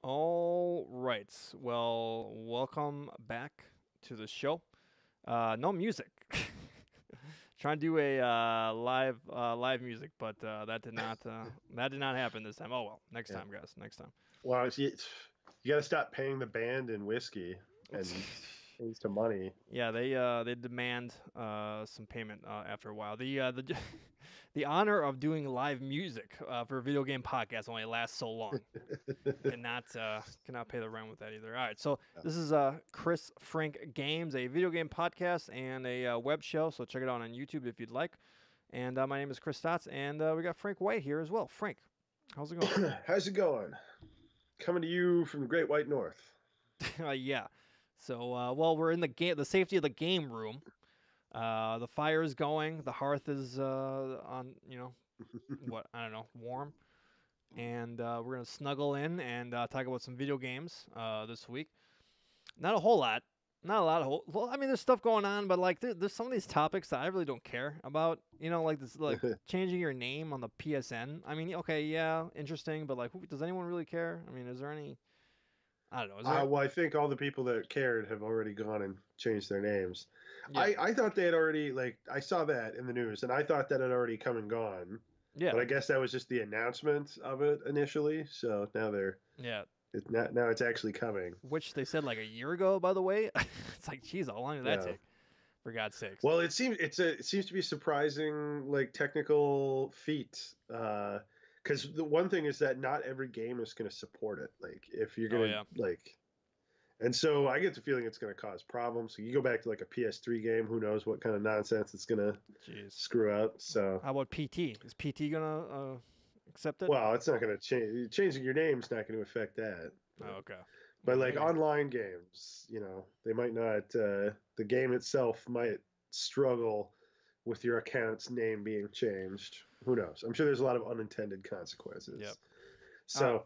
All right. Well, welcome back to the show. No music. Trying to do a live music, but that did not happen this time. Oh well, next Yeah. time, guys. Next time. Well, you got to stop paying the band in whiskey and things to money. Yeah, they demand some payment after a while. The the honor of doing live music for a video game podcast only lasts so long. Cannot pay the rent with that either. All right, so Yeah. this is Chris Frank Games, a video game podcast and a web show. So check it out on YouTube if you'd like. And my name is Chris Stotts, and we got Frank White here as well. Frank, how's it going? How's it going? Coming to you from the Great White North. Yeah. So well, we're in the safety of the game room. The fire is going. The hearth is on. What I don't know, warm. And we're gonna snuggle in and talk about some video games this week. Not a whole lot. Not a lot of well, I mean, there's stuff going on, but like there's some of these topics that I really don't care about. Like this, like changing your name on the PSN. I mean, okay, yeah, interesting, but like, does anyone really care? I mean, is there any? I don't know. Is there? Well, I think all the people that cared have already gone and changed their names. Yeah, I thought they had already, I saw that in the news, and I thought that had already come and gone. yeah, But I guess that was just the announcement of it initially. So yeah. now it's actually coming. Which they said like a year ago, by the way. It's like, geez, how long did that Yeah. take? For God's sakes. Well, it seems to be surprising technical feat. Because the one thing is that not every game is going to support it. Like if you're Oh going yeah. to and so I get the feeling it's going to cause problems. So you go back to like a PS3 game, who knows what kind of nonsense it's going to Jeez. screw up. So How about PT? Is PT gonna accept it? well, it's not going to change. Changing your name's not going to affect that. Oh, okay. But Well, like maybe. online games, they might not. The game itself might struggle with your account's name being changed. Who knows? I'm sure there's a lot of unintended Yep. consequences. Uh, So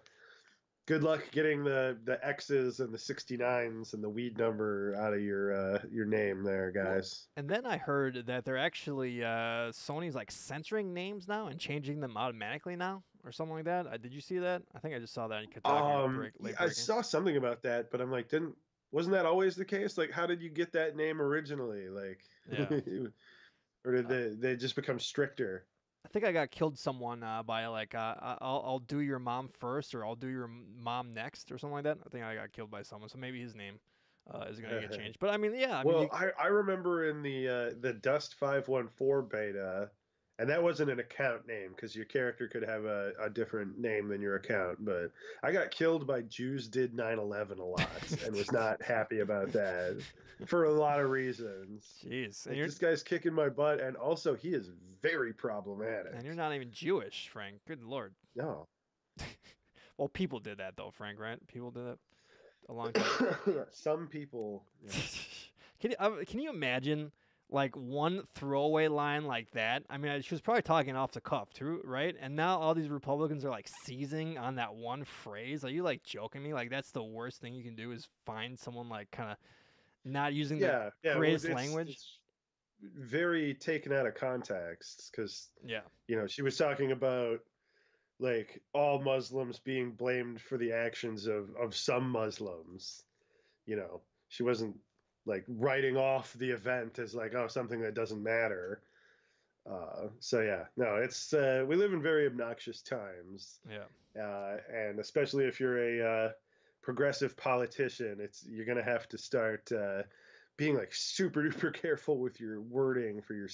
good luck getting the X's and the 69s and the weed number out of your name there, well, guys. and then I heard that they're actually Sony's like censoring names now and changing them automatically now or something like that. Did you see that? I think I just saw that in Kotaku Yeah, late I breaking. saw something about that, but I'm like, didn't wasn't that always the case? Like, how did you get that name originally? Like, Yeah. or did Uh, they just become stricter? I think I got killed someone by like I'll do your mom first or I'll do your mom next or something like that. I think I got killed by someone, so maybe his name is gonna get changed. But I mean, yeah, I mean, Well, I remember in the Dust 514 beta, and that wasn't an account name because your character could have a different name than your account. But I got killed by Jews did 9/11 a lot and was not happy about that for a lot of reasons. jeez, Like this guy's kicking my butt, and also he is very and you're problematic. not even Jewish, Frank. Good lord. No, Well, people did that though, Frank. Right? People did it a long time ago. some people. Yeah. Can you imagine like one throwaway line like that? I mean, she was probably talking off the cuff too, right? And now all these Republicans are like seizing on that one phrase. Are you like joking me? Like that's the worst thing you can do is find someone like kind of not using the Yeah. Well, greatest language. it's very taken out of context because Yeah. she was talking about like all Muslims being blamed for the actions of some Muslims. She wasn't like writing off the event as like, oh, something that doesn't matter. So yeah, no, it's we live in very obnoxious times, Yeah. and especially if you're a progressive politician, you're gonna have to start being like super duper careful with your wording for your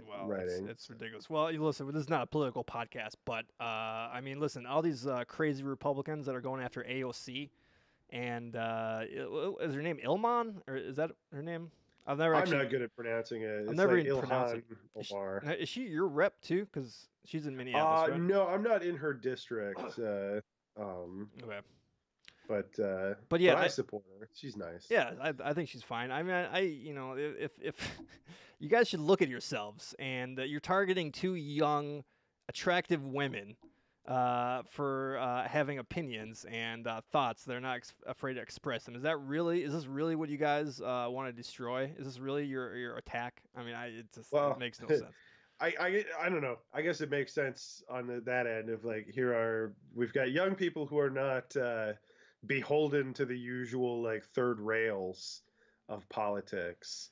Well, writing. it's ridiculous. Well, listen, this is not a political podcast, but I mean, listen, all these crazy Republicans that are going after AOC, and is her name Ilman or is that her name? I've never I'm actually, not good at pronouncing it. I've It's never like even pronounced it. Ilhan Omar. Is she your rep too? Because she's in Minneapolis, right? No, I'm not in her district. Um, Okay, but but but yeah, I support her. She's nice. I think she's fine. I mean, if you guys should look at yourselves, and you're targeting two young, attractive women for having opinions and thoughts they're not afraid to express them. Is this really what you guys want to destroy? Is this really your attack? I mean, it Well, makes no sense. I don't know. I guess it makes sense on that end of like we've got young people who are not beholden to the usual like third rails of politics,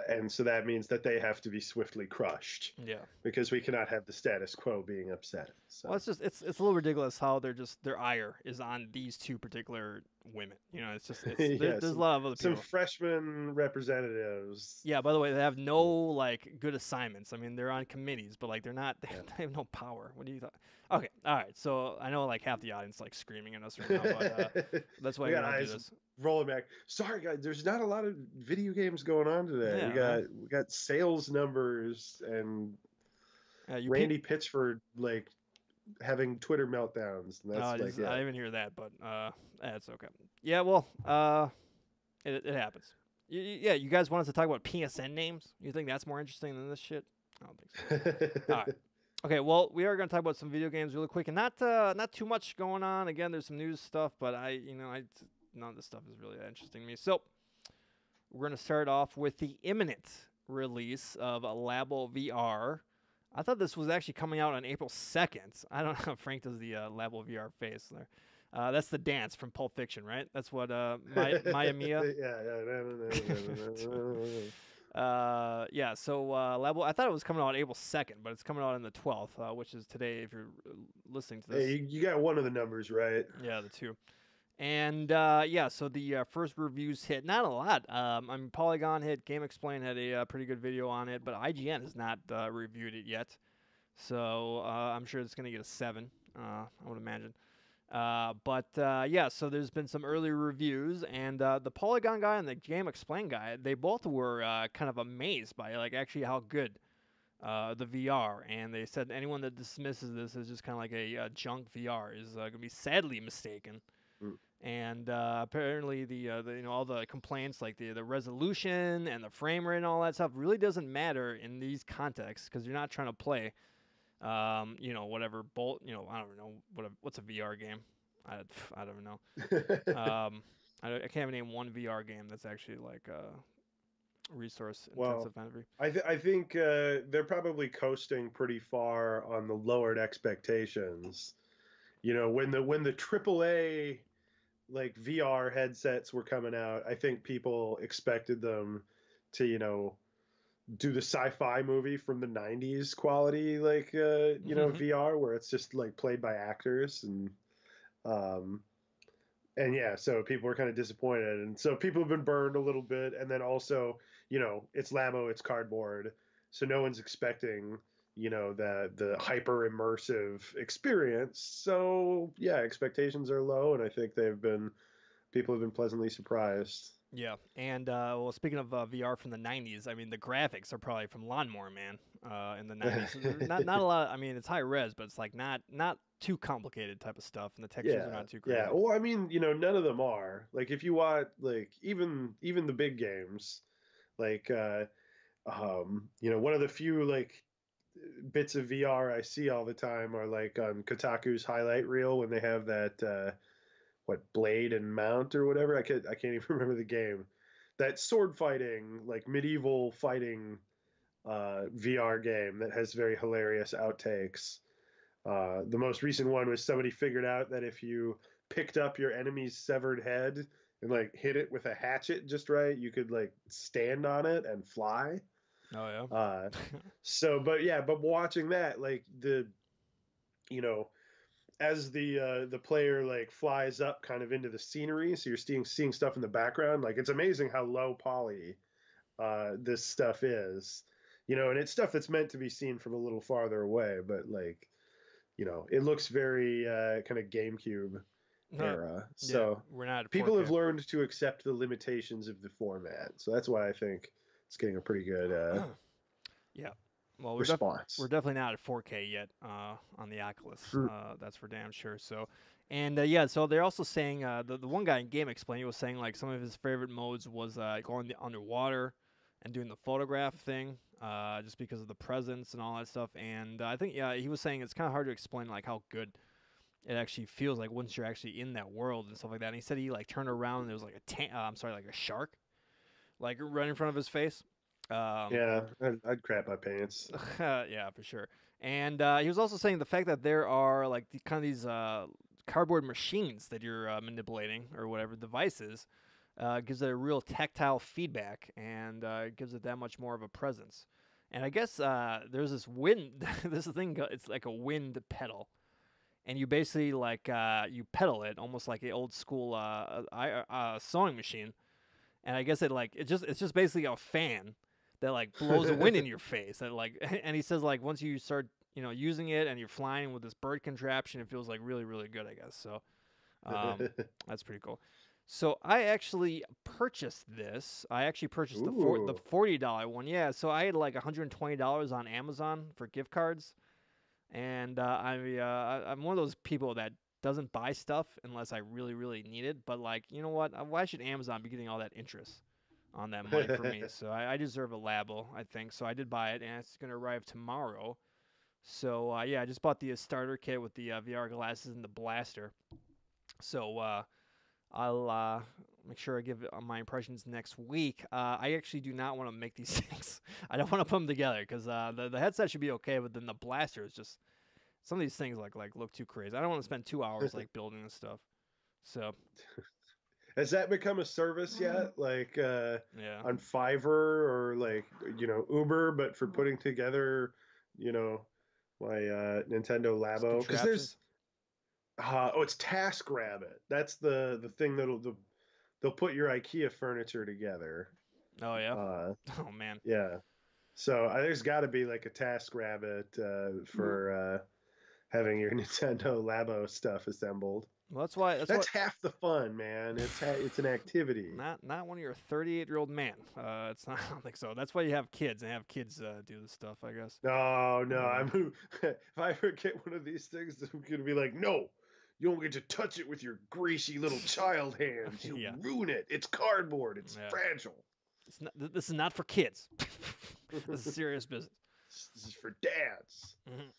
and so that means that they have to be swiftly crushed Yeah. because we cannot have the status quo being upset. Well, So it's just it's a little ridiculous how they're just their ire is on these two particular women. You know, it's just yeah, there's a lot of other some people. freshman representatives. Yeah. By the way, they have no like good assignments. I mean, they're on committees, but like they're not. Yeah. They have no power. What do you thought? Okay. All right. So I know like half the audience like screaming at us right now, but that's why We we got don't do eyes this. rolling back. Sorry, guys. There's not a lot of video games going on today. Yeah, man. We got sales numbers and You Randy Pitchford like having Twitter meltdowns, and that's like I it. didn't even hear that, but that's okay. Yeah. Well, it happens. Yeah. You guys want us to talk about PSN names? You think that's more interesting than this shit? I don't think so. All right. Okay, well, we are going to talk about some video games really quick, and not too much going on. Again, there's some news stuff, but none of this stuff is really that interesting to me. So we're going to start off with the imminent release of Labo VR. I thought this was actually coming out on April 2nd. I don't know. Frank does the Labo VR face there. That's the dance from Pulp Fiction, right? That's what Maya Mia. Yeah. So Labo, I thought it was coming out April 2nd, but it's coming out on the 12th, which is today. If you're listening to this, Hey, you got one of the numbers right. yeah, the two. And yeah, so the first reviews hit not a lot. I mean, Polygon hit, Game Explain had a pretty good video on it, but IGN has not reviewed it yet. So I'm sure it's going to get a 7, I would imagine. But yeah, so there's been some early reviews, and the Polygon guy and the Game Explain guy, they both were kind of amazed by like actually how good the VR, and they said anyone that dismisses this as just kind of like a junk VR is going to be sadly mistaken. Mm. And apparently the all the complaints like the resolution and the frame rate and all that stuff really doesn't matter in these contexts because you're not trying to play whatever I don't know what's a VR game. I don't know. I can't even name one VR game that's actually like resource intensive Well, energy. I think they're probably coasting pretty far on the lowered expectations. You know, when the AAA like VR headsets were coming out, I think people expected them to, do the sci-fi movie from the 90s quality, like, VR where it's just like played by actors. Um, and yeah, so people were kind of disappointed. And so people have been burned a little bit. And then also, it's Lamo, it's cardboard. So no one's expecting, the hyper immersive experience. So yeah, expectations are low. And I think people have been pleasantly surprised. Yeah, and well, speaking of VR from the '90s, I mean the graphics are probably from Lawnmower Man in the '90s. Not a lot. I mean, it's high res, but it's like not too complicated type of stuff, and the textures are Yeah, not too crazy. yeah. Well, I mean, none of them are. Like if you want, like even the big games, like one of the few like bits of VR I see all the time are like on Kotaku's highlight reel when they have that what Blade and Mount or whatever. I can't even remember the game. That sword fighting, like medieval fighting VR game that has very hilarious outtakes. The most recent one was somebody figured out that if you picked up your enemy's severed head and like hit it with a hatchet just right, you could like stand on it and fly. Oh yeah. But watching that, like as the player like flies up kind of into the scenery, so you're seeing stuff in the background. Like it's amazing how low poly this stuff is, and it's stuff that's meant to be seen from a little farther away, but like it looks very kind of GameCube era. So yeah, we're not at people 4K. have learned to accept the limitations of the format. So that's why I think it's getting a pretty good yeah. Well, response. We're definitely not at 4K yet on the Oculus. That's for damn sure. So, and yeah, so they're also saying the one guy in Game Explain, he was saying like some of his favorite modes was going underwater and doing the photograph thing, just because of the presence and all that stuff. And I think he was saying it's kind of hard to explain like how good it actually feels like once you're actually in that world and stuff like that. And he said he like turned around and there was like like a shark, like right in front of his face. Yeah, I'd crap my pants. Yeah, for sure. And he was also saying the fact that there are like kind of these cardboard machines that you're manipulating or whatever devices gives it a real tactile feedback and gives it that much more of a presence. And I guess there's this wind, this thing, it's like a wind pedal. And you basically like you pedal it almost like an old school sewing machine. And I guess it's just basically a fan that like blows the wind in your face. And like, and he says like once you start using it and you're flying with this bird contraption, it feels like really really good. I guess so. That's pretty cool. So I actually purchased this. I actually purchased the Ooh. $40 one. Yeah. So I had like $120 on Amazon for gift cards, and I'm one of those people that doesn't buy stuff unless I really really need it. But like, you know what? Why should Amazon be getting all that interest on that money for me? So I deserve a Labo, I think. So I did buy it, and it's gonna arrive tomorrow. So yeah, I just bought the starter kit with the VR glasses and the blaster. So I'll make sure I give my impressions next week. I actually do not want to make these things. I don't want to put them together because the headset should be okay, but then the blaster is just some of these things like look too crazy. I don't want to spend 2 hours like building this stuff. So Has that become a service yet? Like yeah, on Fiverr or like Uber, but for putting together, you know, my Nintendo it's Labo? Because contraptions. there's it's TaskRabbit. That's the thing they'll put your IKEA furniture together. Oh yeah. Uh, Oh man. yeah. So there's got to be like a TaskRabbit for having your Nintendo Labo stuff assembled. Well, that's why. That's That's what. half the fun, man. It's an activity. Not when you're a 38-year-old man. It's not. I don't think so. That's why you have kids and have kids do this stuff. I guess. No, no. Uh, If I ever get one of these things, I'm gonna be like, no, you don't get to touch it with your greasy little child hands. You'll yeah. ruin it. It's cardboard. It's Yeah. fragile. This is not for kids. This is serious business. This is for dads. Mm-hmm.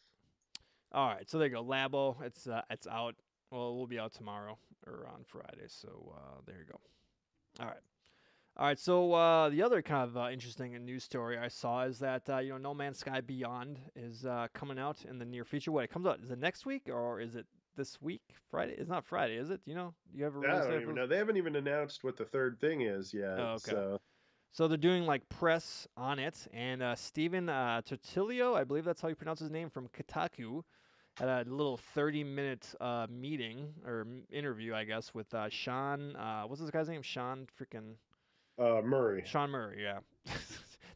All right, so there you go. Labo, it's out. Well, it will be out tomorrow or on Friday. So there you go. All right. All right, so the other kind of interesting news story I saw is that No Man's Sky Beyond is coming out in the near future. What, it comes out, is it next week or is it this week? Friday? It's not Friday, is it? You have a I release don't date even for know. this? They haven't even announced what the third thing is yet. Oh, okay. So So they're doing like press on it, and Steven Tortillo, I believe that's how you pronounce his name, from Kotaku, had a little 30-minute meeting or interview, I guess, with Sean. What's this guy's name? Murray. Sean Murray. Yeah,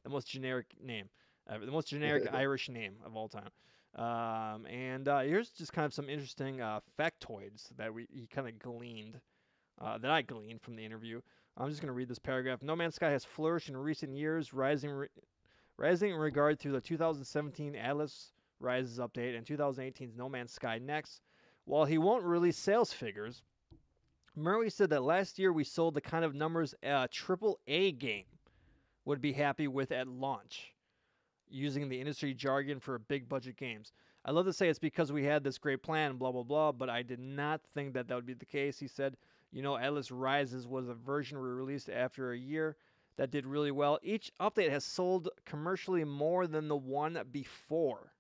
the most generic name, the most generic Irish name of all time. And here's just kind of some interesting factoids that he kind of gleaned, that I gleaned from the interview. I'm just going to read this paragraph. No Man's Sky has flourished in recent years, rising in regard to the 2017 Atlas Rises update and 2018's No Man's Sky Next. While he won't release sales figures, Murray said that last year we sold the kind of numbers a AAA game would be happy with at launch, using the industry jargon for big budget games. I love to say it's because we had this great plan, blah, blah, blah, but I did not think that would be the case. He said, Atlas Rises was a version we released after a year that did really well. Each update has sold commercially more than the one before.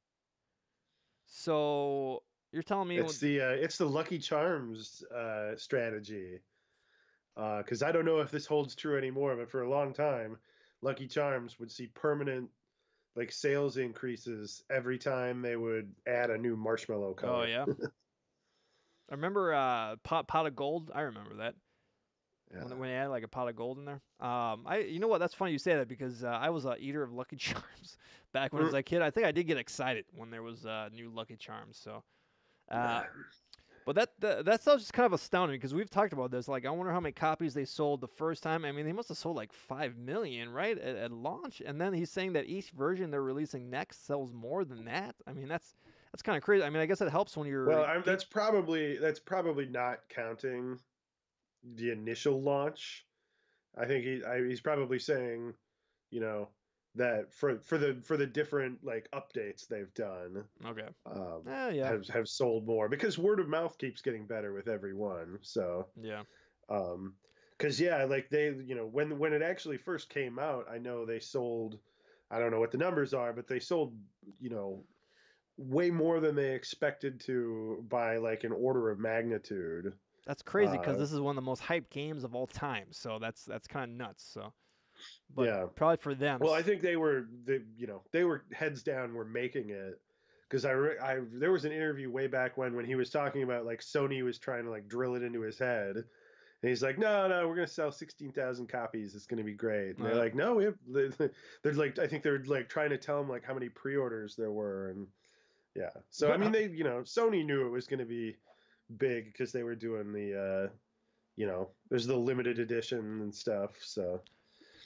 So you're telling me It's the Lucky Charms strategy. Because I don't know if this holds true anymore, but for a long time, Lucky Charms would see permanent like sales increases every time they would add a new marshmallow color. Oh yeah. I remember pot of gold. I remember that. Yeah. When they add like a pot of gold in there. You know what? That's funny you say that because I was a eater of Lucky Charms back when I was a kid. I think I did get excited when there was new Lucky Charms. So, but that stuff's just kind of astounding because we've talked about this. Like, I wonder how many copies they sold the first time. I mean, they must have sold like 5 million, right, at launch. And then he's saying that each version they're releasing next sells more than that. I mean, that's kind of crazy. I mean, I guess it helps when you're. Well, that's probably not counting the initial launch. I think he's probably saying, that for the different like updates they've done, Okay. yeah, have sold more because word of mouth keeps getting better with every one. So Yeah. Because yeah, like they, when it actually first came out, I know they sold, I don't know what the numbers are, but they sold, way more than they expected to by like an order of magnitude. That's crazy because Uh, this is one of the most hyped games of all time. So that's kind of nuts. So, but yeah. probably for them, Well, I think they were heads down, were making it because there was an interview way back when he was talking about like Sony was trying to like drill it into his head, and he's like, no, we're gonna sell 16,000 copies. It's gonna be great. And they're like, no, we have. They're like, I think they're like trying to tell him like how many pre-orders there were, and yeah. So I mean, Sony knew it was gonna be big because they were doing there's the limited edition and stuff. So,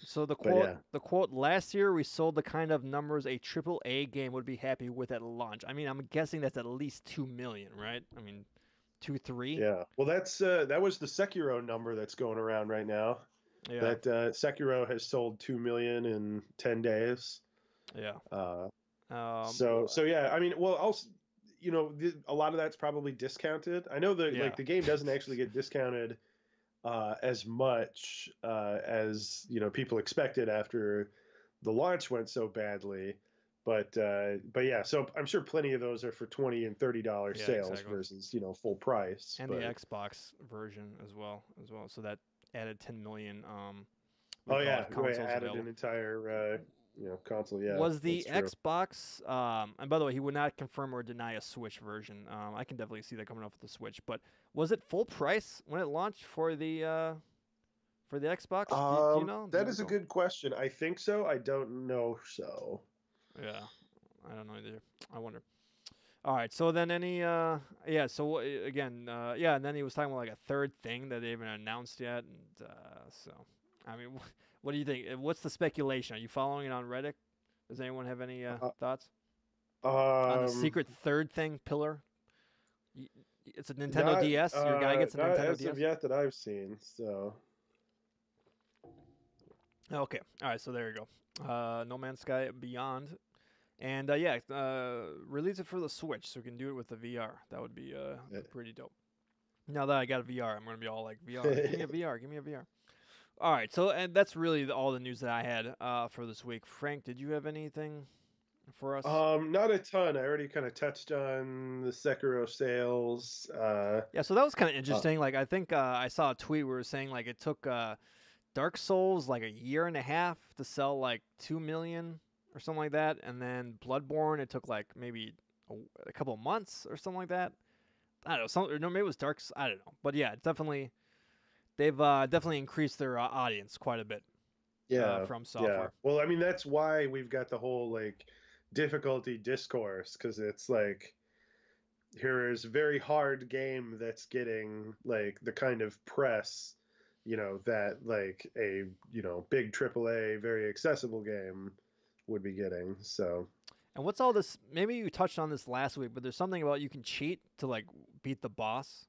so the but quote yeah. the quote last year we sold the kind of numbers a triple A game would be happy with at launch. I mean, I'm guessing that's at least 2 million, right? I mean, 2, 3. Yeah. Well, that was the Sekiro number that's going around right now. Yeah, That Sekiro has sold 2 million in 10 days. yeah. Uh, Um, so yeah. I mean, well, also, a lot of that's probably discounted. I know that yeah. like the game doesn't actually get discounted as much as people expected after the launch went so badly. But yeah, so I'm sure plenty of those are for $20 and $30 Yeah, sales exactly. versus full price. And the But Xbox version as well. So that added 10 million what do oh you call yeah, it, we consoles added an available. entire console. Yeah, Was that's the true. Xbox and by the way, he would not confirm or deny a Switch version. I can definitely see that coming off with the Switch, but was it full price when it launched for the Xbox? Do you know? Do you That is a recall? good question. I think so. I don't know so. Yeah. I don't know either. I wonder. All right. So then yeah, so again, yeah, and then he was talking about like a third thing that they haven't announced yet, and so I mean, what do you think? What's the speculation? Are you following it on Reddit? Does anyone have any Uh, thoughts on the um, secret third thing pillar? Y- It's a Nintendo not DS. Your guy gets a not Nintendo as of DS. yet that I've seen. So Okay. All right. So there you go. No Man's Sky Beyond, and yeah, release it for the Switch so we can do it with the VR. That would be pretty dope. Now that I got a VR, I'm gonna be all like VR. Give me a VR. Give me a VR. All right. So and that's really all the news that I had for this week. Frank, did you have anything for us? not a ton. I already kind of touched on the Sekiro sales. Yeah. So that was kind of Uh, interesting. Like I think I saw a tweet where it was saying like it took Dark Souls like a year and a half to sell like 2 million or something like that, and then Bloodborne it took like maybe a couple of months or something like that. I don't know. No, maybe it was I don't know. But yeah, it's definitely they've definitely increased their audience quite a bit yeah, from yeah. software. Well, I mean that's why we've got the whole like difficulty discourse because it's like here is a very hard game that's getting like the kind of press that like a big AAA very accessible game would be getting. So And what's all this? Maybe you touched on this last week, but there's something about you can cheat to like beat the boss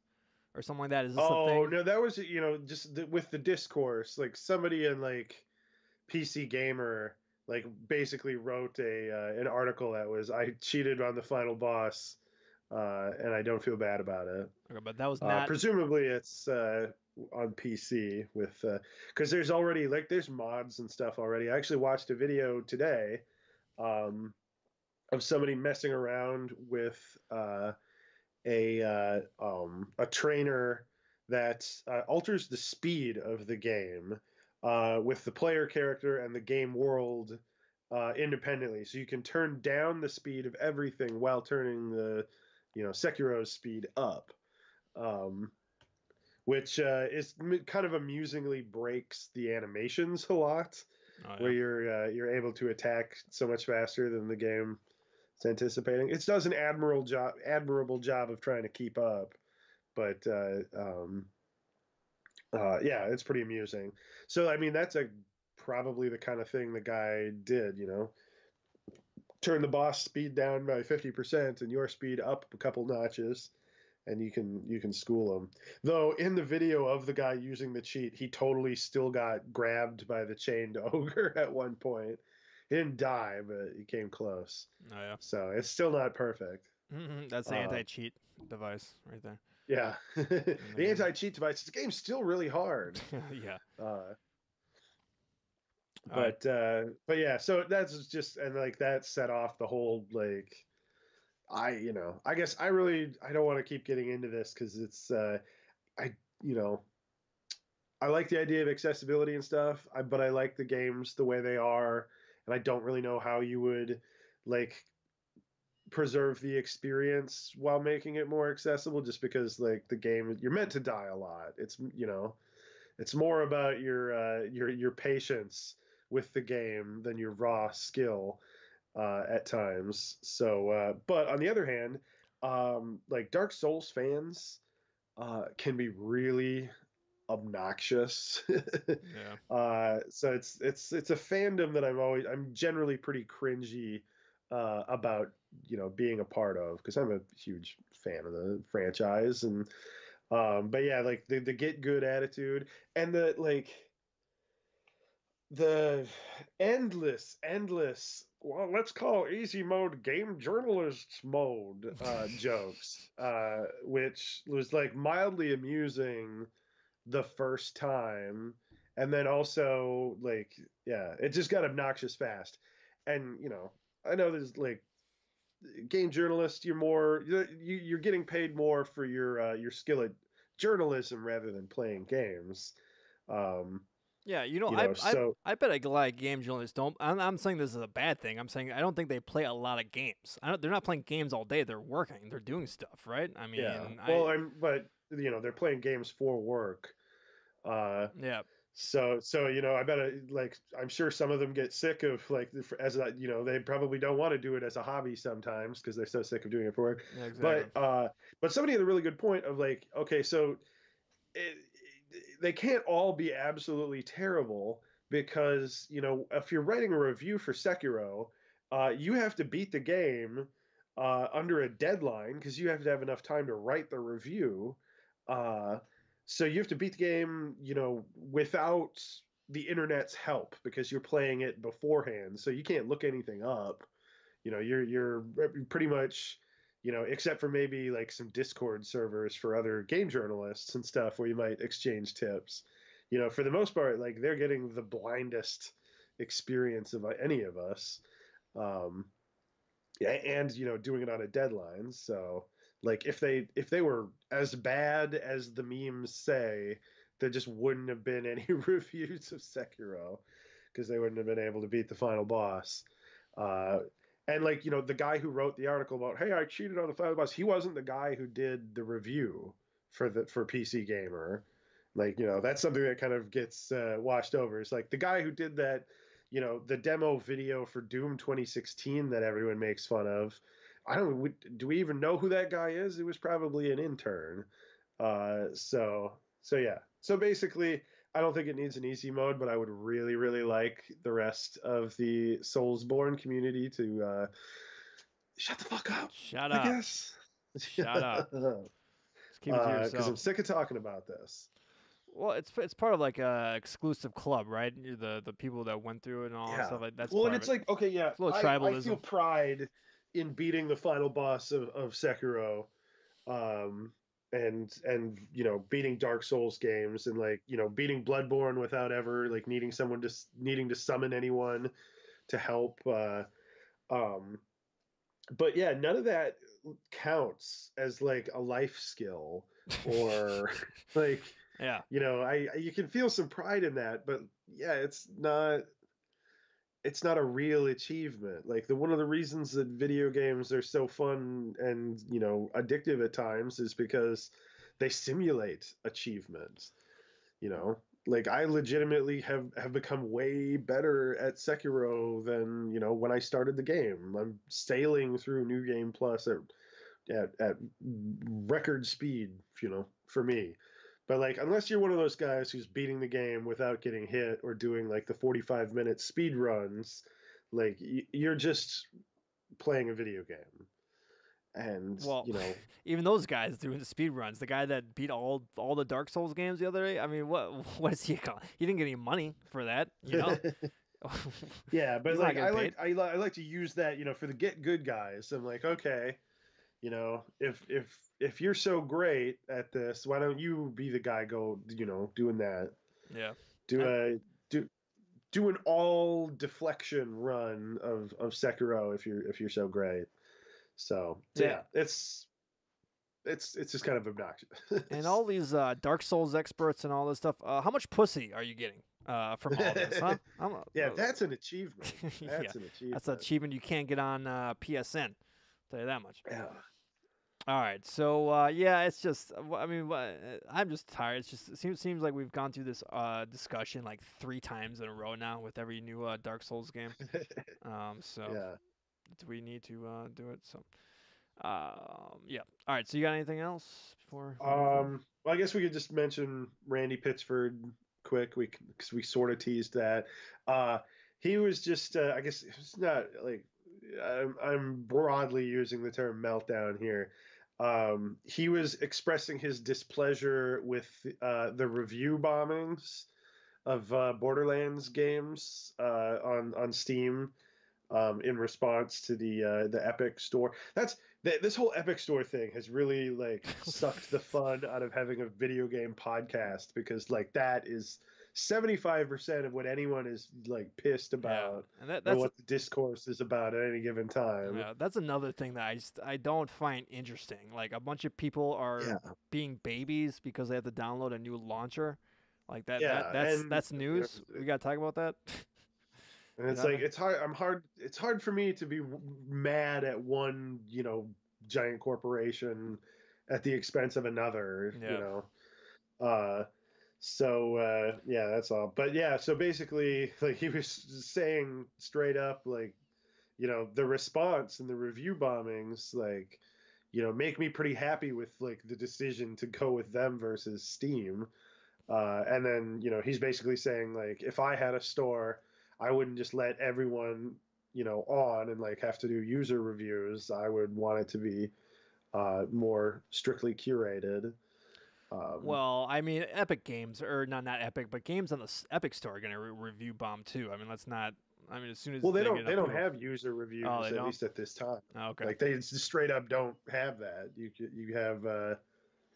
or something like that. Is this a oh thing? no, that was just with the discourse, like somebody in like PC Gamer like basically wrote an article that was I cheated on the final boss, and I don't feel bad about it. Okay, but that was not. Presumably it's on PC with because there's already like there's mods and stuff already. I actually watched a video today um, of somebody messing around with a trainer that alters the speed of the game with the player character and the game world independently. So you can turn down the speed of everything while turning the Sekiro's speed up. Um, which is kind of amusingly breaks the animations a lot, Oh where yeah. you're able to attack so much faster than the game is anticipating. It does an admirable job of trying to keep up, but yeah, it's pretty amusing. So I mean, that's probably the kind of thing the guy did. Turn the boss speed down by 50% and your speed up a couple notches and you can school him. Though in the video of the guy using the cheat, he totally still got grabbed by the chained ogre at one point. He didn't die, but he came close. Oh yeah. So it's still not perfect. That's the Uh, anti-cheat device right there yeah, in the the game. anti-cheat device. The game's still really hard. Yeah. Uh, All right. but yeah, so that's just and like that set off the whole like I guess I don't want to keep getting into this because it's I you know I like the idea of accessibility and stuff, but I like the games the way they are, and I don't really know how you would like preserve the experience while making it more accessible. Just because like the game, you're meant to die a lot. It's more about your patience with the game than your raw skill at times. So, but on the other hand, like Dark Souls fans can be really obnoxious. Yeah. So it's a fandom that I'm generally pretty cringy about being a part of because I'm a huge fan of the franchise and but yeah, like the get good attitude and the endless, well, let's call easy mode game journalists mode jokes, which was like mildly amusing the first time, and then also like, yeah, it just got obnoxious fast. And I know there's like game journalist, you're getting paid more for your skill at journalism rather than playing games. um Yeah, so I bet a lot of game journalists don't. I'm saying this is a bad thing. I'm saying I don't think they play a lot of games. They're not playing games all day. They're working. They're doing stuff, right? I yeah, mean, well, but they're playing games for work. uh yeah, so I bet like I'm sure some of them get sick of like as a, they probably don't want to do it as a hobby sometimes because they're so sick of doing it for work. yeah, exactly. But somebody had a really good point of like, okay, so it, they can't all be absolutely terrible because if you're writing a review for Sekiro, you have to beat the game under a deadline because you have to have enough time to write the review. Uh, so you have to beat the game, without the internet's help because you're playing it beforehand. So you can't look anything up. You're pretty much, except for maybe like some Discord servers for other game journalists and stuff where you might exchange tips. For the most part, like they're getting the blindest experience of any of us. Um, yeah, and doing it on a deadline. So like if they were as bad as the memes say, there just wouldn't have been any reviews of Sekiro because they wouldn't have been able to beat the final boss. Uh, and like the guy who wrote the article about, hey, I cheated on the final boss, he wasn't the guy who did the review for PC Gamer. Like that's something that kind of gets washed over. It's like the guy who did that, the demo video for Doom 2016 that everyone makes fun of. I don't. Do we even know who that guy is? It was probably an intern. So yeah. So basically, I don't think it needs an easy mode, but I would really, really like the rest of the Soulsborne community to shut the fuck up, Shut I up. guess. Shut up. Because Just keep it to I'm yourself. sick of talking about this. Well, it's part of like a exclusive club, right? The people that went through it and all that Yeah. stuff. Like that's Well, and part of it's it. like, okay, yeah, It's a little I feel tribalism. pride in beating the final boss of Sekiro, um, and beating Dark Souls games and like beating Bloodborne without ever like needing to summon anyone to help. Um, but yeah, none of that counts as like a life skill or like Yeah. I you can feel some pride in that, but yeah, it's not a real achievement. Like one of the reasons that video games are so fun and addictive at times is because they simulate achievement. You know, like I legitimately have become way better at Sekiro than when I started the game. I'm sailing through New Game Plus at record speed. For me. But like, unless you're one of those guys who's beating the game without getting hit or doing like the 45-minute speed runs, like you're just playing a video game. And Well, even those guys doing the speed runs, the guy that beat all the Dark Souls games the other day. I mean, what is he call? He didn't get any money for that, yeah, but He's not like getting paid. I like to use that for the get good guys. I'm like, okay, if you're so great at this, why don't you be the guy go doing that? Yeah. Do And a do an all deflection run of Sekiro if you're so great. So Yeah, yeah, it's just kind of and obnoxious. all these Dark Souls experts and all this stuff. How much pussy are you getting from all this, huh? Yeah, that's an achievement. Yeah, That's an that's an achievement. achievement you can't get on PSN. Tell you that much. Yeah. All right, so yeah, it's just. I mean, I'm just tired. It's just it seems like we've gone through this discussion like 3 times in a row now with every new Dark Souls game. So Yeah. do we need to do it? So, yeah. All right. So you got anything else before we move on? Well, I guess we could just mention Randy Pittsford quick. Because we sort of teased that. Uh, he was just, I guess it's not like I'm broadly using the term meltdown here. He was expressing his displeasure with the review bombings of Borderlands games on Steam in response to the Epic Store. This whole Epic Store thing has really like sucked the fun out of having a video game podcast because like that is 75% of what anyone is like pissed Yeah, about and or that's what the discourse is about at any given time. yeah, that's another thing that I don't find interesting. Like a bunch of people are Yeah, being babies because they have to download a new launcher. Like that that yeah, that's and that's news. We gotta talk about that. You it's know what I like mean? it's hard. It's hard for me to be mad at one, giant corporation at the expense of another. Yeah. Uh, yeah, that's all. But yeah, so basically, like he was saying straight up, like the response and the review bombings, like make me pretty happy with like the decision to go with them versus Steam. And then he's basically saying like if I had a store, I wouldn't just let everyone on and like have to do user reviews. I would want it to be more strictly curated. Um, Well, I mean, Epic Games or not Epic, but games on the Epic Store are gonna review bomb too. I mean, let's not. I mean, as soon as well, they they don't get they enough don't people. have user Oh, reviews they at don't. least at this time. Oh, okay. Like they just straight up don't have that. You have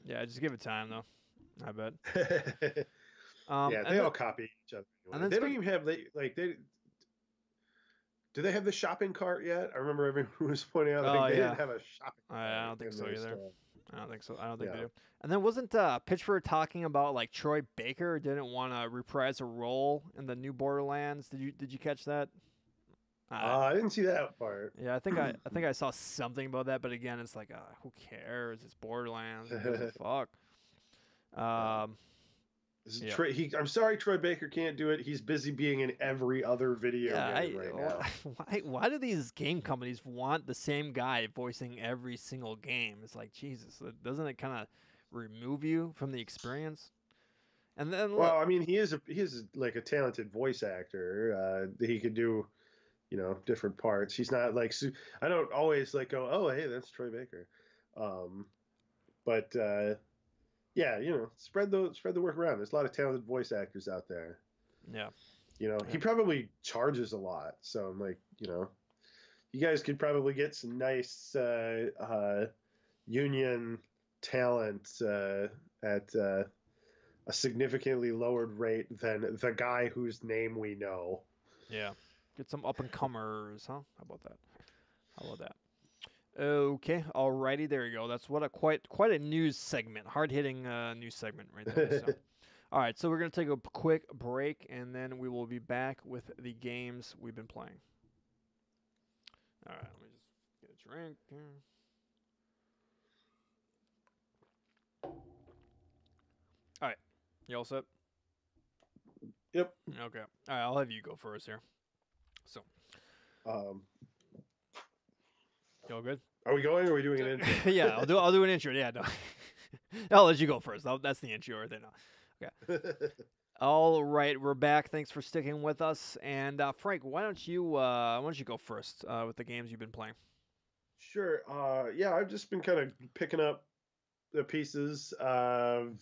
Yeah, just give it time though. I bet. yeah, they And then all copy each other and anyway. then They don't speak. even have they do they have the shopping cart yet? I remember everyone was pointing out like Oh they yeah. didn't have a shopping I cart don't think in so their either. store. I don't think so. I don't think they Yeah. do. And then wasn't Pitchford talking about like Troy Baker didn't want to reprise a role in the new Borderlands? Did you catch that? Uh, I didn't see that part. yeah, I think I saw something about that, but again, it's like who cares? It's Borderlands. Who gives a fuck? Yeah. Um, yeah. I'm sorry, Troy Baker can't do it. He's busy being in every other video Yeah, game right now. why do these game companies want the same guy voicing every single game? It's like Jesus, doesn't it kind of remove you from the experience? And then look, Well, I mean, he is like a talented voice actor. He could do different parts. He's not like I don't always like go, oh hey, that's Troy Baker. Um, but yeah, spread the work around. There's a lot of talented voice actors out there. yeah, He yeah, probably charges a lot, so I'm like, you guys could probably get some nice union talent at a significantly lowered rate than the guy whose name we know. yeah. Get some up and comers, huh? How about that? How about that? Okay, alrighty, there you go. That's what a quite a news segment, hard hitting news segment right there. So, all right, so we're gonna take a quick break, and then we will be back with the games we've been playing. All right, let me just get a drink here. All right, you all set? Yep. Okay. All right, I'll have you go first here. So, Um, you all good? are we going? Or are we doing an intro? Yeah, I'll do an intro. Yeah, no. I'll let you go first. That's the intro right there. No. Okay. All right, we're back. Thanks for sticking with us. And Frank, why don't you go first with the games you've been playing? Sure. Yeah, I've just been kind of picking up the pieces of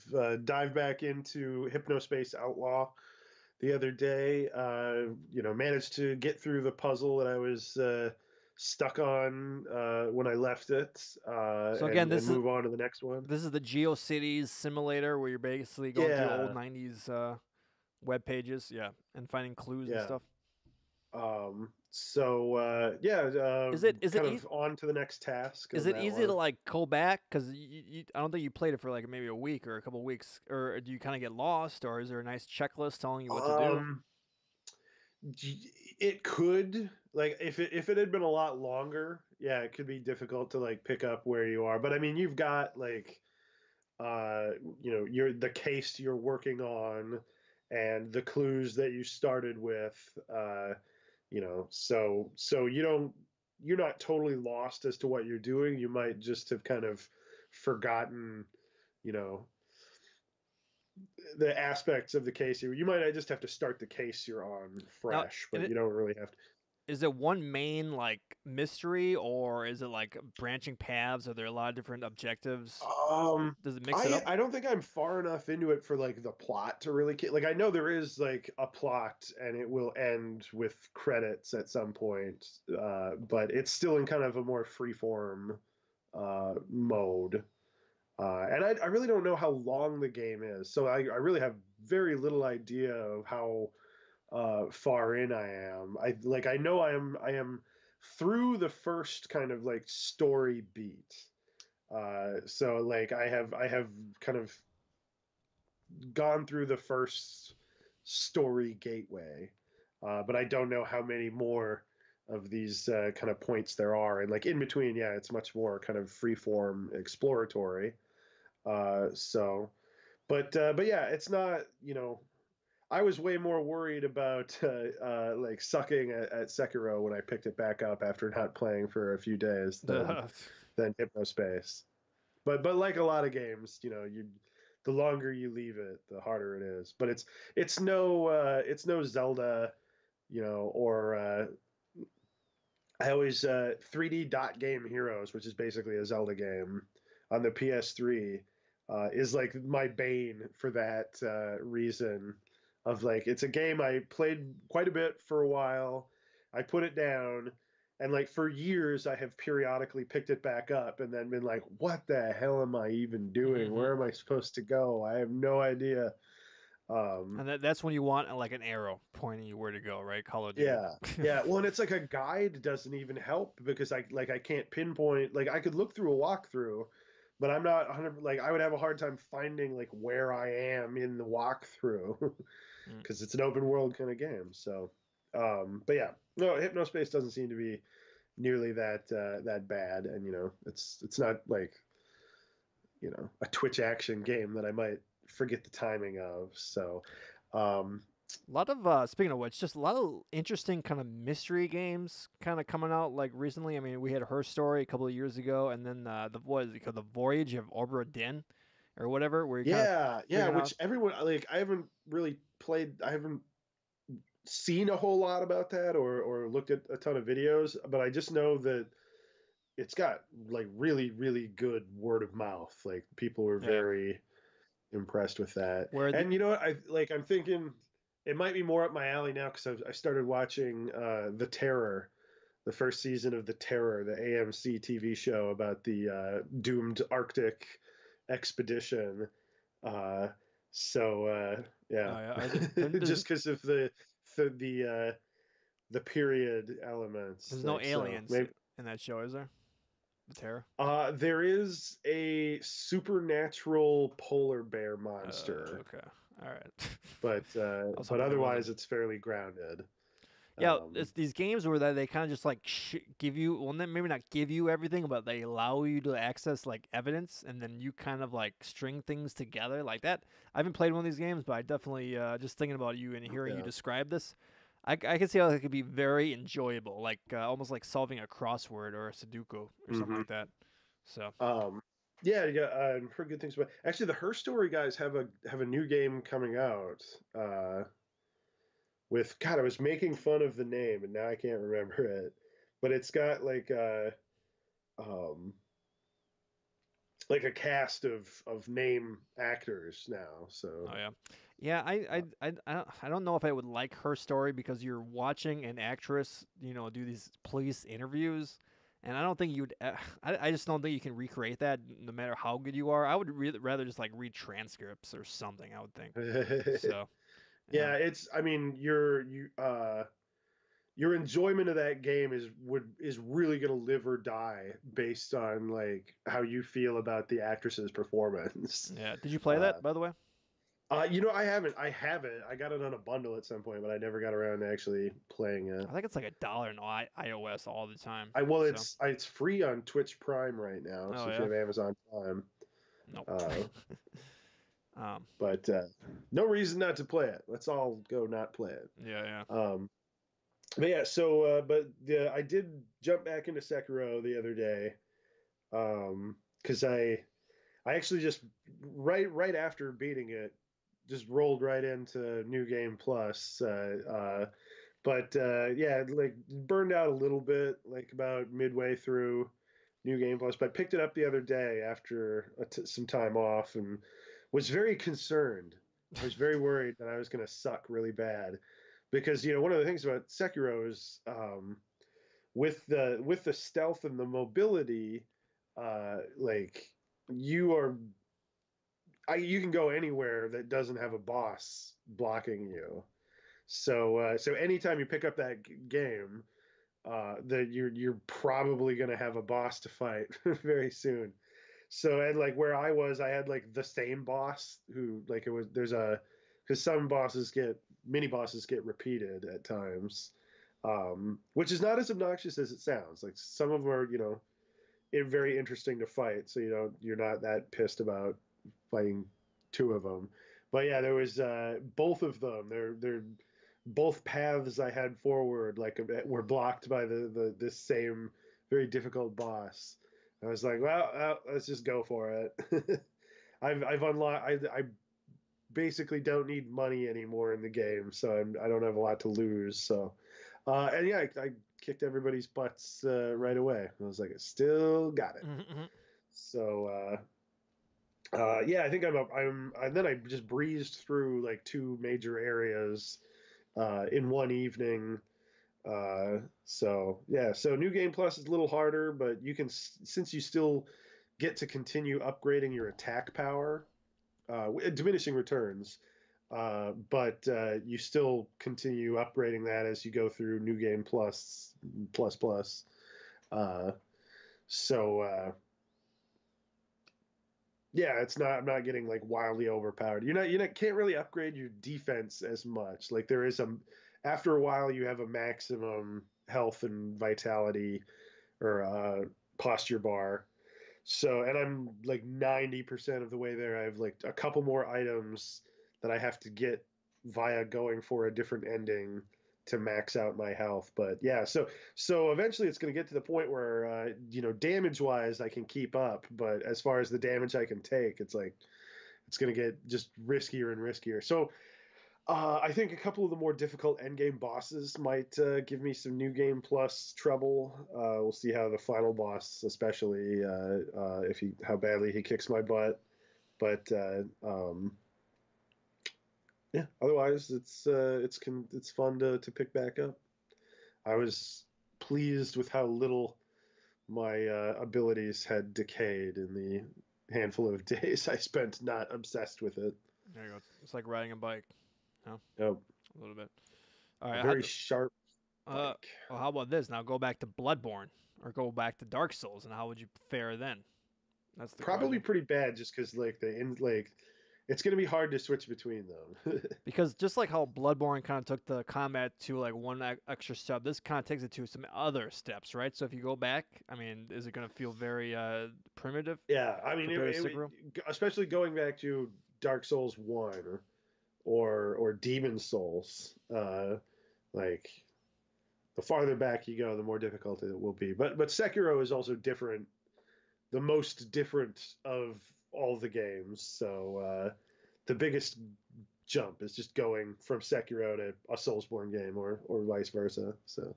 dive back into Hypnospace Outlaw the other day. Managed to get through the puzzle that I was stuck on when I left it, So again, and move on to the next one. this is the GeoCities simulator where you're basically going through old Yeah, '90s web pages, yeah, and finding clues and yeah. stuff. Yeah, Is it kind of on to the next task is on it that easy to one. like go back? Because I don't think you played it for like maybe a week or a couple weeks, or do you kind of get lost, or is there a nice checklist telling you what to do? Um, it could, like, if it had been a lot longer, yeah, it could be difficult to like pick up where you are. But I mean, you've got like uh you're the case you're working on and the clues that you started with, so you're not totally lost as to what you're doing. You might just have kind of forgotten, you know the aspects of the case. You might just have to start the case you're on Now, fresh, but you don't really have to. is it one main like mystery, or is it like branching paths? Are there a lot of different objectives? Um, Does it mix it I up? I don't think I'm far enough into it for like the plot to really like. I know there is like a plot and it will end with credits at some point, but it's still in kind of a more freeform mode. And I really don't know how long the game is, so I really have very little idea of how far in I am. I know I am through the first kind of like story beat. So like I have kind of gone through the first story gateway, but I don't know how many more of these kind of points there are. And like in between, yeah, it's much more kind of freeform exploratory. So, but yeah, it's not. I was way more worried about like sucking at Sekiro when I picked it back up after not playing for a few days than Hypnospace. But like a lot of games, the longer you leave it, the harder it is. But it's no Zelda, or I always 3D Dot Game Heroes, which is basically a Zelda game on the PS3, is like my bane for that reason. Of like, it's a game I played quite a bit for a while. I put it down, and like for years, I have periodically picked it back up and then been like, "What the hell am I even doing? Hmm. Where am I supposed to go? I have no idea." Um, And that's when you want like an arrow pointing you where to go, right? Call of Duty. Yeah. Yeah. Well, and it's like a guide doesn't even help because I can't pinpoint, like I could look through a walkthrough, but I'm not 100, like I would have a hard time finding like where I am in the walkthrough Mm. because it's an open world kind of game. So but yeah. No, Hypnospace doesn't seem to be nearly that bad, and it's not like, a Twitch action game that I might forget the timing of. So um A lot of speaking of which, just a lot of interesting kind of mystery games kind of coming out like recently. I mean, we had Her Story a couple of years ago, and then the what is it called, the Voyage of Obra Dinn, or whatever, where you kind of Yeah, yeah, figuring out which everyone, like, I haven't really played, I haven't seen a whole lot about that or looked at a ton of videos, but I just know that it's got like really, really good word of mouth. Like people were yeah, very impressed with that. where the And you know what? I'm thinking it might be more up my alley now because I started watching The Terror, the first season of The Terror, the AMC TV show about the doomed Arctic expedition. Uh, yeah, yeah, then just because of the the period elements. there's no Like, so aliens maybe in that show, is there? The Terror. there is a supernatural polar bear monster, Okay, all right. but I was but hoping there wasn't. otherwise it's fairly grounded. Yeah, Um, it's these games where they kind of just like give you, well, maybe not give you everything, but they allow you to access like evidence, and then you kind of like string things together like that. I haven't played one of these games, but I definitely just thinking about you and hearing you yeah. describe this, I can see how it could be very enjoyable, like almost like solving a crossword or a Sudoku or something Hmm. like that. So Um, yeah, yeah, I've heard good things about. Actually, the Her Story guys have a new game coming out. With God, I was making fun of the name, and now I can't remember it. But it's got um, like a cast of name actors now. So oh yeah, yeah. I don't know if I would like Her Story because you're watching an actress, do these police interviews, and I don't think you'd. I just don't think you can recreate that no matter how good you are. I would rather just like read transcripts or something. I would think so. Yeah. yeah, it's. I mean, your enjoyment of that game is really going to live or die based on like how you feel about the actress's performance. Yeah. Did you play Uh, that, by the way? I haven't. I have it. I got it on a bundle at some point, but I never got around to actually playing it. I think it's like $1 on iOS all the time. I well, So. it's free on Twitch Prime right now. Oh So if you yeah. have Amazon Prime, Nope. uh, um. but no reason not to play it. Let's all go not play it. Yeah. Yeah. But yeah. So I did jump back into Sekiro the other day because I actually just right after beating it, just rolled right into New Game Plus. Yeah, like burned out a little bit, like about midway through New Game Plus. But I picked it up the other day after some time off and was very concerned. I was very worried that I was going to suck really bad because one of the things about Sekiro is with the stealth and the mobility, like you are you can go anywhere that doesn't have a boss blocking you. So anytime you pick up that game, that you're probably gonna have a boss to fight very soon. So and like where I was, I had like the same boss who like it was because some mini bosses get repeated at times, which is not as obnoxious as it sounds. Like some of them are very interesting to fight, so you're not that pissed about fighting two of them. But yeah, there was both of them. They're both paths I had forward like were blocked by this same very difficult boss. I was like, well, let's just go for it. I've unlocked. I basically don't need money anymore in the game, so I don't have a lot to lose. So, and yeah, I kicked everybody's butts right away. I was like, I still got it. Mm-hmm. So yeah, I think and then I just breezed through like two major areas in one evening. So yeah, so New Game Plus is a little harder, but you can since you still get to continue upgrading your attack power, diminishing returns, but you still continue upgrading that as you go through New Game Plus. Uh, so yeah, it's not. I'm not getting like wildly overpowered. You can't really upgrade your defense as much. Like there is after a while you have a maximum health and vitality or posture bar. So and I'm like 90% of the way there. I have like a couple more items that I have to get via going for a different ending to max out my health. But yeah, so eventually it's going to get to the point where damage wise I can keep up, but as far as the damage I can take, it's like it's going to get just riskier and riskier. So I think a couple of the more difficult endgame bosses might give me some New Game Plus trouble. We'll see how the final boss, especially how badly he kicks my butt. But yeah, otherwise it's fun to pick back up. I was pleased with how little my abilities had decayed in the handful of days I spent not obsessed with it. There you go. It's like riding a bike. No, Oh, a little bit. All a right. very sharp Uh, bike. well, how about this? Now go back to Bloodborne or go back to Dark Souls, and how would you fare then? That's the Probably question. pretty bad just because it's gonna be hard to switch between them. Because just like how Bloodborne kind of took the combat to like one extra step, this kind of takes it to some other steps, right? So if you go back, I mean, is it going to feel very primitive Yeah, I mean, compared to Sekiro? especially going back to Dark Souls 1 or Demon Souls, like the farther back you go, the more difficult it will be. But Sekiro is also different, the most different of all the games. So the biggest jump is just going from Sekiro to a Soulsborne game or vice versa. So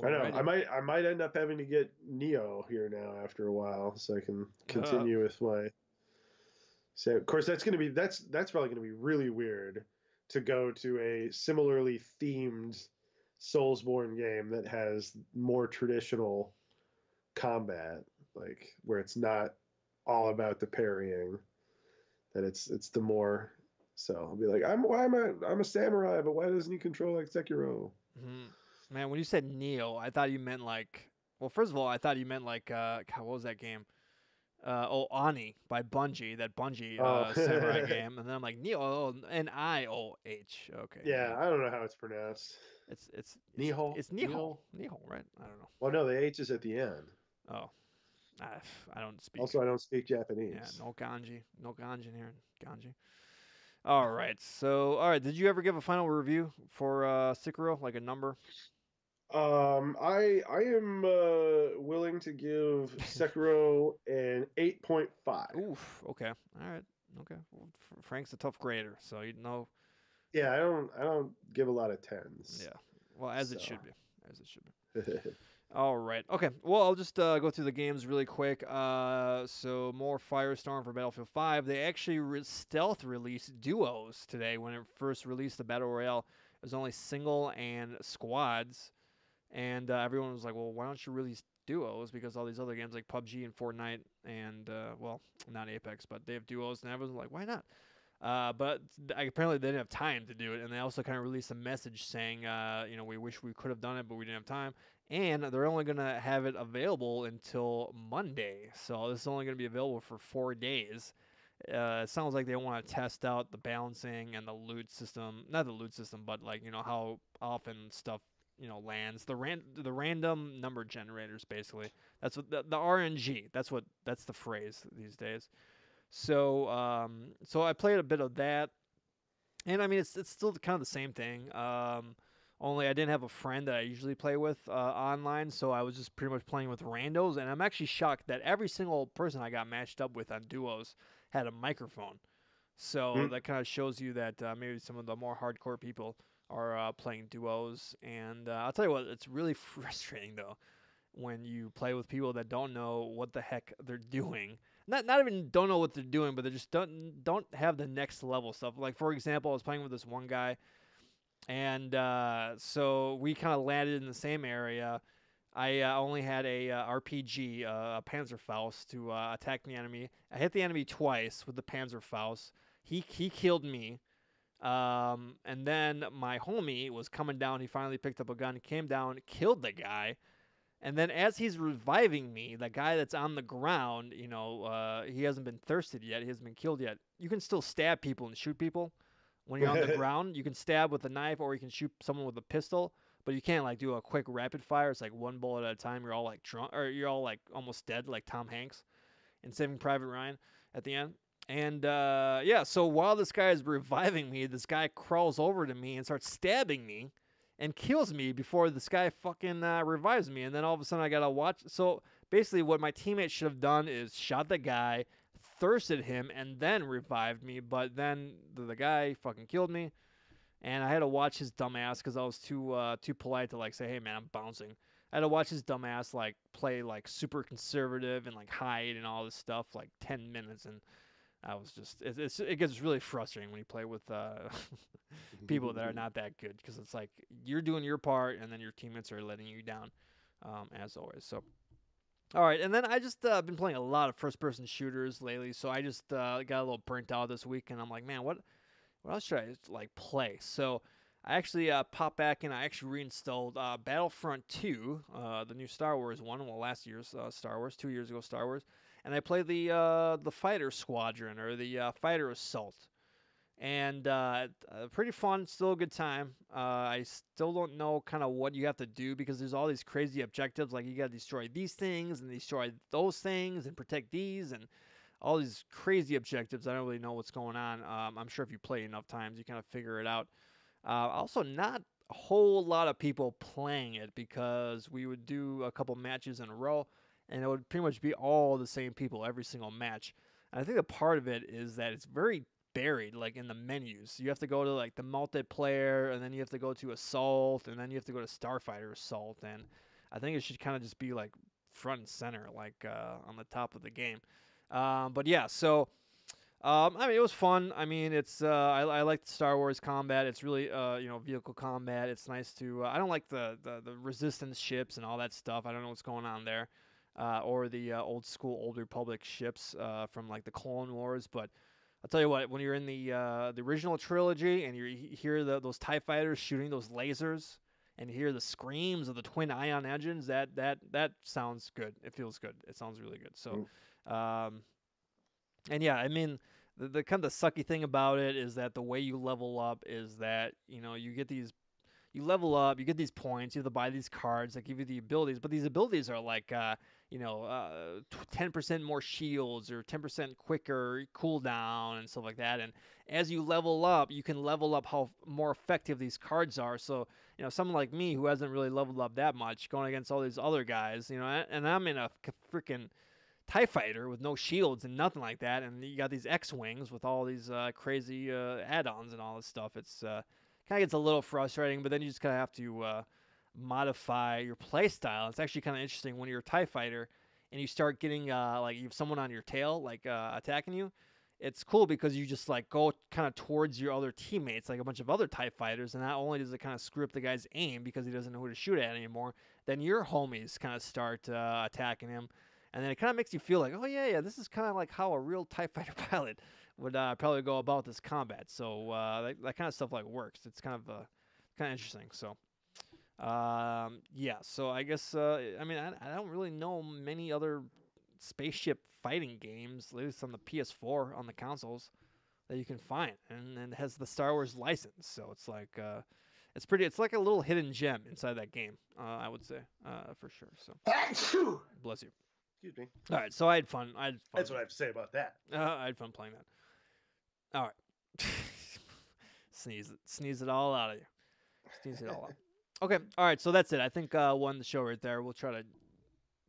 I know Alrighty. I might end up having to get Neo here now after a while so I can Uh, continue with my. So of course that's probably gonna be really weird to go to a similarly themed Soulsborne game that has more traditional combat, like where it's not all about the parrying, that it's the more So I'll be like, I'm a samurai, but why doesn't he control like Sekiro? Mhm. Man, when you said Neo, I thought you meant like. Well, first of all, I thought you meant like. God, what was that game? Ani by Bungie, that Bungie Oh, samurai game, and then I'm like Neo, Nioh. Okay, yeah, Neo. I don't know how it's pronounced. Nihil, It's Nihon, Nihil. Nihon, right? I don't know. Well, no, the H is at the end. Oh, I, I don't speak. Also, I don't speak Yeah, Japanese. no kanji in here, kanji. All right, so all right, did you ever give a final review for Sekiro, like a number? I am willing to give Sekiro an 8.5. Oof. Okay. All right. Okay. Well, Frank's a tough grader, so you know. Yeah, I don't give a lot of tens. Yeah. Well, as it So should be. As it should be. All right. Okay. Well, I'll just go through the games really quick. So more Firestorm for Battlefield 5. They actually stealth released duos today. When it first released the Battle Royale, it was only single and squads, and everyone was like, "Well, why don't you release duos?" Because all these other games like PUBG and Fortnite and well, not Apex, but they have duos, and everyone's like, "Why not?" But apparently they didn't have time to do it, and they also kind of released a message saying, we wish we could have done it, but we didn't have time. And they're only gonna have it available until Monday, so this is only gonna be available for 4 days. It sounds like they want to test out the balancing and the loot system, not the loot system, but like how often stuff lands. The random number generators, basically. That's what the RNG. That's the phrase these days. So I played a bit of that, and I mean it's still kind of the same thing. Only I didn't have a friend that I usually play with online, so I was just pretty much playing with randos. And I'm actually shocked that every single person I got matched up with on duos had a microphone. So Mm. that kind of shows you that maybe some of the more hardcore people are playing duos. And I'll tell you what, it's really frustrating though when you play with people that don't know what the heck they're doing. Not even don't know what they're doing, but they just don't have the next level stuff. Like for example, I was playing with this one guy, and so we kind of landed in the same area. I only had a RPG, a Panzerfaust, to attack the enemy. I hit the enemy twice with the Panzerfaust. He killed me. And then my homie was coming down. He finally picked up a gun, came down, killed the guy. And then as he's reviving me, the guy that's on the ground, he hasn't been thirsted yet. He hasn't been killed yet. You can still stab people and shoot people when you're on the ground. You can stab with a knife or you can shoot someone with a pistol, but you can't like do a quick rapid fire. It's like one bullet at a time. You're all like drunk or you're all like almost dead, like Tom Hanks in Saving Private Ryan at the end. And yeah, so while this guy is reviving me, this guy crawls over to me and starts stabbing me and kills me before this guy fucking revives me. And then all of a sudden I gotta watch. So basically, what my teammates should have done is shot the guy, thirsted him, and then revived me. But then the guy fucking killed me, and I had to watch his dumbass because I was too polite to like say, "Hey man, I'm bouncing." I had to watch his dumbass like play like super conservative and like hide and all this stuff like 10 minutes, and I was just it gets really frustrating when you play with people that are not that good because it's like you're doing your part and then your teammates are letting you down, as always. So all right, and then I just been playing a lot of first-person shooters lately, so I just got a little burnt out this week, and I'm like, man, what else should I like play? So I actually popped back and I actually reinstalled Battlefront 2, the new Star Wars one, well last year's Star Wars, 2 years ago Star Wars, and I played the fighter squadron or the fighter assault, and pretty fun, still a good time. I still don't know kind of what you have to do because there's all these crazy objectives, like you got to destroy these things and destroy those things and protect these and all these crazy objectives. I don't really know what's going on. I'm sure if you play enough times, you kind of figure it out. Also, not a whole lot of people playing it because we would do a couple matches in a row, and it would pretty much be all the same people every single match. And I think a part of it is that it's very buried, like in the menus. You have to go to like the multiplayer, and then you have to go to assault, and then you have to go to Starfighter assault. And I think it should kind of just be like front and center, like on the top of the game. But yeah, so I mean, it was fun. I mean, it's I like Star Wars combat. It's really vehicle combat. It's nice to. I don't like the resistance ships and all that stuff. I don't know what's going on there, or the old school Old Republic ships from like the Clone Wars. But I'll tell you what, when you're in the original trilogy and you hear those TIE fighters shooting those lasers and you hear the screams of the twin ion engines, that sounds good. It feels good. It sounds really good. So, Mm. um, and yeah, I mean, the kind of the sucky thing about it is that the way you level up is that you get these you level up, you get these points, you have to buy these cards that give you the abilities, but these abilities are like, 10% more shields or 10% quicker cooldown and stuff like that. And as you level up, you can level up how more effective these cards are. So, someone like me who hasn't really leveled up that much, going against all these other guys, and I'm in a freaking TIE fighter with no shields and nothing like that, and you got these X-wings with all these crazy add-ons and all this stuff. It's kind of gets a little frustrating, but then you just kind of have to modify your play style. It's actually kind of interesting when you're a TIE fighter and you start getting like you have someone on your tail like attacking you. It's cool because you just like go kind of towards your other teammates, like a bunch of other TIE fighters, and not only does it kind of screw up the guy's aim because he doesn't know who to shoot at anymore, then your homies kind of start attacking him, and then it kind of makes you feel like, oh yeah, this is kind of like how a real TIE fighter pilot would probably go about this combat. So that kind of stuff like works. It's kind of interesting. So yeah. So I guess I mean I don't really know many other spaceship fighting games, at least on the PS4 on the consoles, that you can find, and it has the Star Wars license. So it's like it's pretty. It's like a little hidden gem inside that game. I would say for sure. So bless you. Excuse me. All right. So I had fun. That's what I have to say about that. I had fun playing that. All right. Sneeze it all out of you. Sneeze it all out. Okay. All right. So that's it. I think we'll end the show right there. We'll try to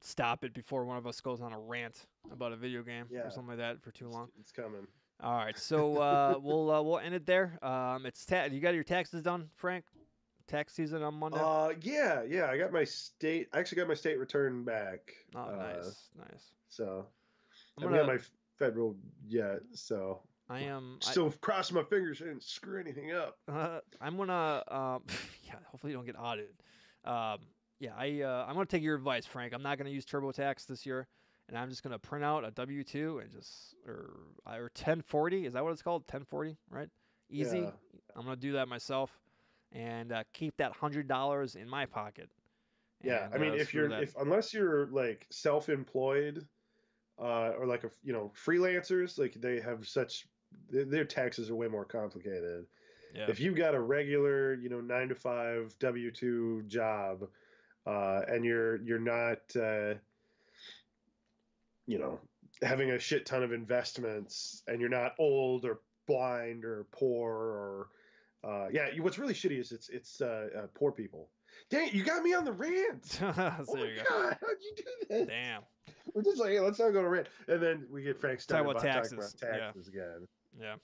stop it before one of us goes on a rant about a video game or something like that for too long. It's coming. All right. So we'll end it there. You got your taxes done, Frank? Tax season on Monday. Yeah. I actually got my state return back. Oh, nice. So I haven't got my federal yet. So I am still crossing my fingers I didn't screw anything up. I'm gonna yeah, hopefully you don't get audited. Yeah, I'm gonna take your advice, Frank. I'm not gonna use TurboTax this year, and I'm just gonna print out a W-2 and or 1040. Is that what it's called? 1040, right? Easy. Yeah. I'm gonna do that myself, and keep that $100 in my pocket. Yeah, And, I mean, unless you're like self-employed, or like freelancers, like they have their taxes are way more complicated. Yeah. If you've got a regular 9 to 5 W-2 job, and you're not having a shit ton of investments, and you're not old or blind or poor or what's really shitty is it's poor people. Dang it, you got me on the rant. Oh my God, how'd you do that? Damn. We're just like, hey, let's not go to rant, and then we get Frank started talking about taxes again. Yeah.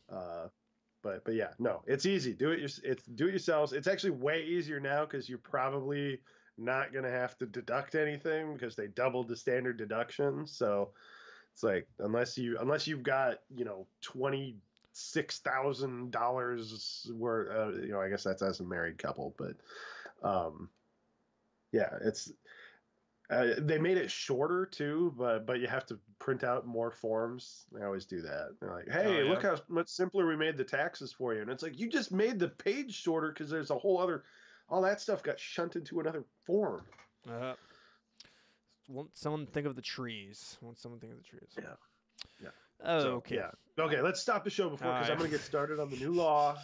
But yeah, no, it's easy. Do it yourselves. It's actually way easier now because you're probably not gonna have to deduct anything because they doubled the standard deduction. So it's like unless you've got $26,000 worth. I guess that's as a married couple, but yeah, it's. They made it shorter too, but you have to print out more forms. They always do that. They're like, "Hey, look how much simpler we made the taxes for you," and it's like you just made the page shorter because there's a whole other, all that stuff got shunted to another form. Won't someone think of the trees? Yeah. Oh, okay. Yeah. Okay, let's stop the show before because I'm gonna get started on the new law.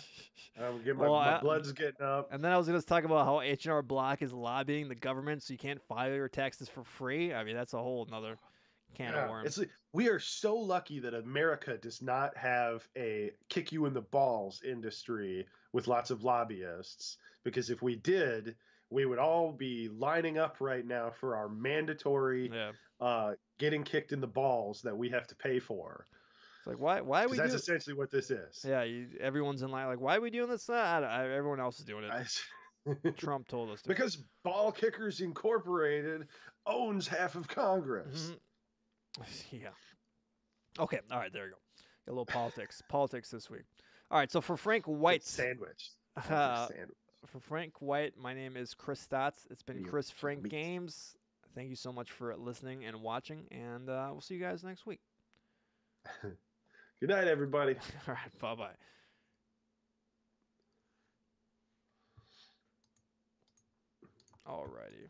I'm getting my blood's getting up. And then I was gonna talk about how H&R Block is lobbying the government so you can't file your taxes for free. I mean, that's a whole nother can of worms. We are so lucky that America does not have a kick you in the balls industry with lots of lobbyists, because if we did, we would all be lining up right now for our mandatory getting kicked in the balls that we have to pay for. It's like, why are we? That's essentially what this is. Yeah, everyone's in line. Like, why are we doing this? Everyone else is doing it. Trump told us to. Because Ball Kickers Incorporated owns half of Congress. Mm-hmm. Yeah. Okay. All right. There you go. Got a little politics this week. All right. So for Frank White, sandwich. For Frank White, my name is Chris Stotts. It's been Chris Frank Games. Thank you so much for listening and watching, and we'll see you guys next week. Good night, everybody. All right, bye bye. Alrighty.